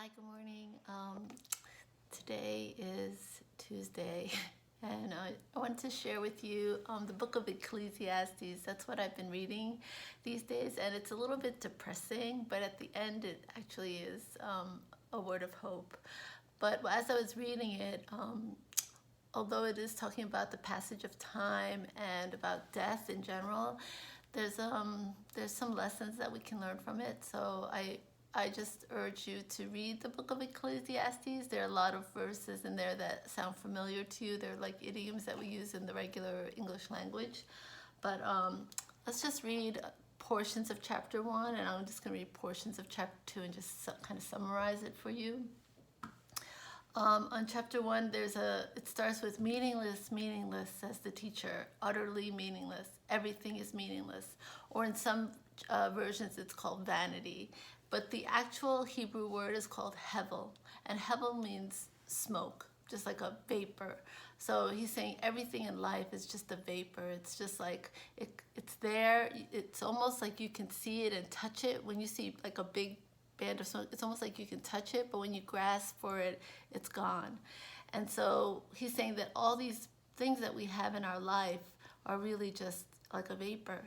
Hi, good morning. Today is Tuesday, and I want to share with you the book of Ecclesiastes. That's what I've been reading these days, and it's a little bit depressing, but at the end, it actually is a word of hope. But as I was reading it, although it is talking about the passage of time and about death in general, there's some lessons that we can learn from it. So I just urge you to read the book of Ecclesiastes. There are a lot of verses in there that sound familiar to you. They're like idioms that we use in the regular English language. But let's just read portions of chapter 1, and I'm just going to read portions of chapter 2 and just kind of summarize it for you. On chapter 1, it starts with meaningless, meaningless, says the teacher, utterly meaningless. Everything is meaningless. Or in some versions, it's called vanity. But the actual Hebrew word is called hevel. And hevel means smoke, just like a vapor. So he's saying everything in life is just a vapor. It's just like, it's there. It's almost like you can see it and touch it. When you see like a big band of smoke, it's almost like you can touch it, but when you grasp for it, it's gone. And so he's saying that all these things that we have in our life are really just like a vapor.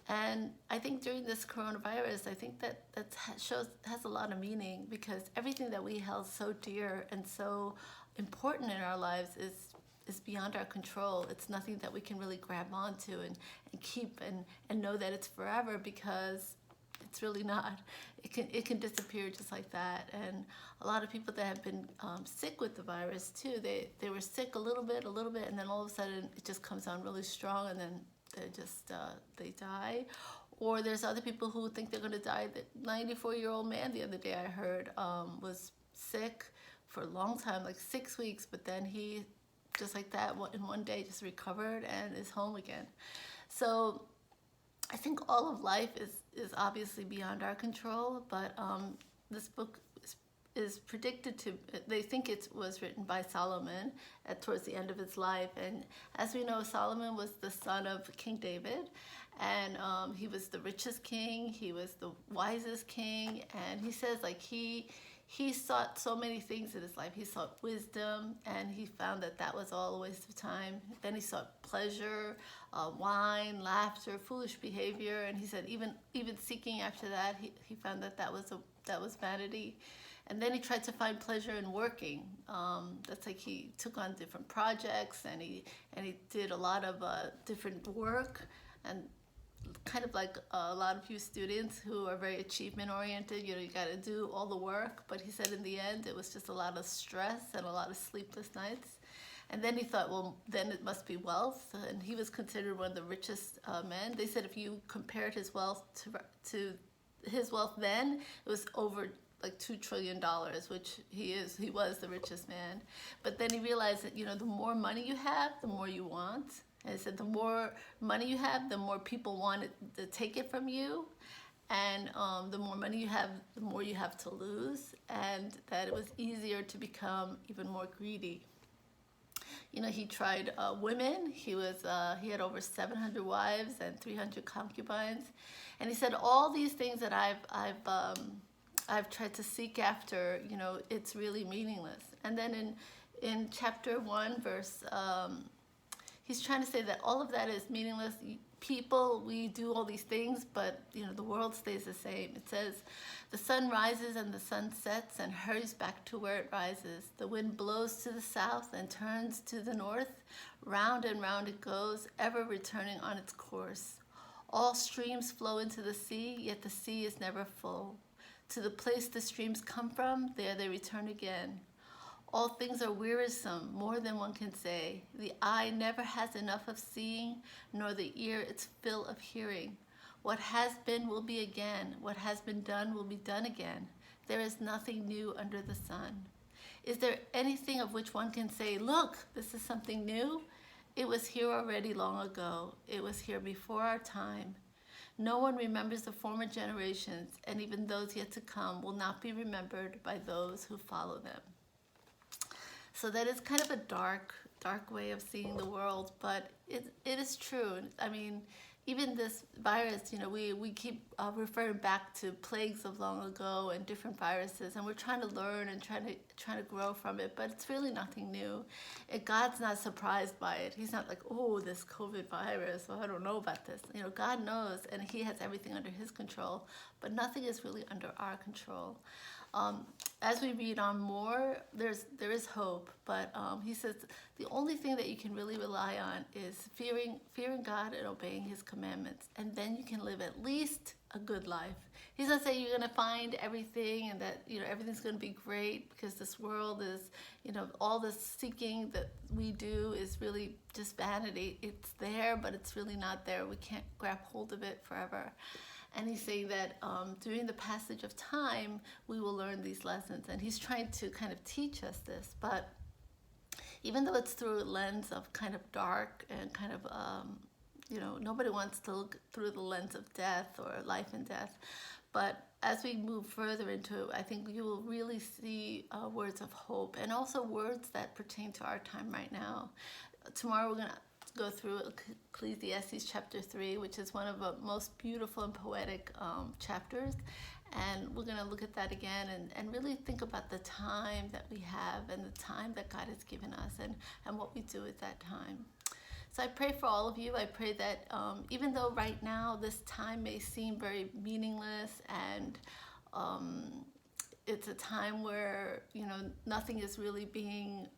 And I think during this coronavirus, I think that has a lot of meaning, because everything that we held so dear and so important in our lives is beyond our control. It's nothing that we can really grab onto and keep and know that it's forever, because it's really not. It can disappear just like that. And a lot of people that have been sick with the virus too, they were sick a little bit, and then all of a sudden it just comes on really strong, and then they die. Or there's other people who think they're going to die. The 94-year-old man the other day I heard was sick for a long time, like 6 weeks, but then he just like that in one day just recovered and is home again. So I think all of life is obviously beyond our control, but this book is predicted to, they think it was written by Solomon towards the end of his life. And as we know, Solomon was the son of King David, and he was the richest king, he was the wisest king, and he says like he sought so many things in his life. He sought wisdom, and he found that was all a waste of time. Then he sought pleasure, wine, laughter, foolish behavior, and he said even seeking after that, he found that was vanity. And then he tried to find pleasure in working. That's like he took on different projects, and he did a lot of different work, and kind of like a lot of you students who are very achievement oriented, you got to do all the work. But he said in the end it was just a lot of stress and a lot of sleepless nights. And then he thought, well, then it must be wealth, and he was considered one of the richest men. They said if you compared his wealth to his wealth then, it was over like $2 trillion, which he was the richest man. But then he realized that the more money you have, the more you want. And he said the more money you have, the more people want to take it from you, and the more money you have, the more you have to lose, and that it was easier to become even more greedy. He tried women. He had over 700 wives and 300 concubines, and he said all these things that I've tried to seek after, it's really meaningless. And then in chapter 1, verse, he's trying to say that all of that is meaningless. People, we do all these things, but the world stays the same. It says, the sun rises and the sun sets and hurries back to where it rises. The wind blows to the south and turns to the north. Round and round it goes, ever returning on its course. All streams flow into the sea, yet the sea is never full. To the place the streams come from, there they return again. All things are wearisome, more than one can say. The eye never has enough of seeing, nor the ear its fill of hearing. What has been will be again. What has been done will be done again. There is nothing new under the sun. Is there anything of which one can say, look, this is something new? It was here already long ago. It was here before our time. No one remembers the former generations, and even those yet to come will not be remembered by those who follow them. So that is kind of a dark way of seeing the world, but it is true. I mean, even this virus, we keep referring back to plagues of long ago and different viruses, and we're trying to learn and trying to grow from it, but it's really nothing new. God's not surprised by it. He's not like, oh, this COVID virus, well, I don't know about this. God knows, and He has everything under His control, but nothing is really under our control. As we read on more, there is hope, but he says the only thing that you can really rely on is fearing God and obeying His commandments, and then you can live at least a good life. He's not saying you're going to find everything and that everything's going to be great, because this world is, all this seeking that we do is really just vanity. It's there, but it's really not there. We can't grab hold of it forever. And he's saying that during the passage of time, we will learn these lessons. And he's trying to kind of teach us this. But even though it's through a lens of kind of dark and kind of, nobody wants to look through the lens of death or life and death. But as we move further into it, I think you will really see words of hope, and also words that pertain to our time right now. Tomorrow we're going to go through Ecclesiastes chapter 3, which is one of the most beautiful and poetic chapters. And we're going to look at that again and really think about the time that we have and the time that God has given us and what we do at that time. So I pray for all of you. I pray that even though right now this time may seem very meaningless and it's a time where, nothing is really being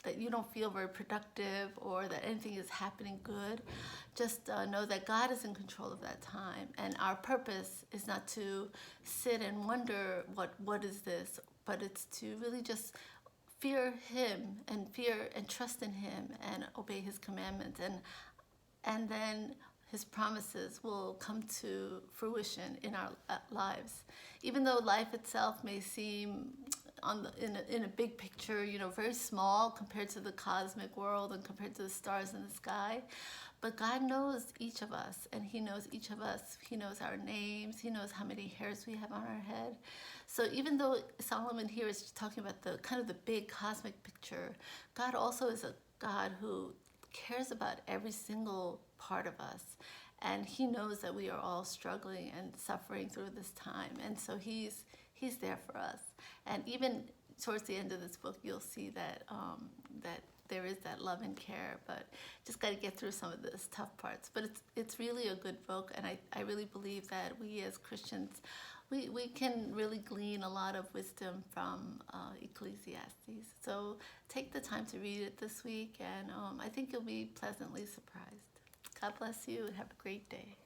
that you don't feel very productive or that anything is happening good, just know that God is in control of that time. And our purpose is not to sit and wonder what is this, but it's to really just fear Him and trust in Him and obey His commandments. And then His promises will come to fruition in our lives. Even though life itself may seem in a big picture, very small compared to the cosmic world and compared to the stars in the sky. But God knows each of us, and He knows each of us. He knows our names. He knows how many hairs we have on our head. So even though Solomon here is talking about the kind of the big cosmic picture, God also is a God who cares about every single part of us. And He knows that we are all struggling and suffering through this time. And so He's there for us. And even towards the end of this book, you'll see that that there is that love and care, but just got to get through some of those tough parts. But it's really a good book, and I really believe that we as Christians, we can really glean a lot of wisdom from Ecclesiastes. So take the time to read it this week, and I think you'll be pleasantly surprised. God bless you, and have a great day.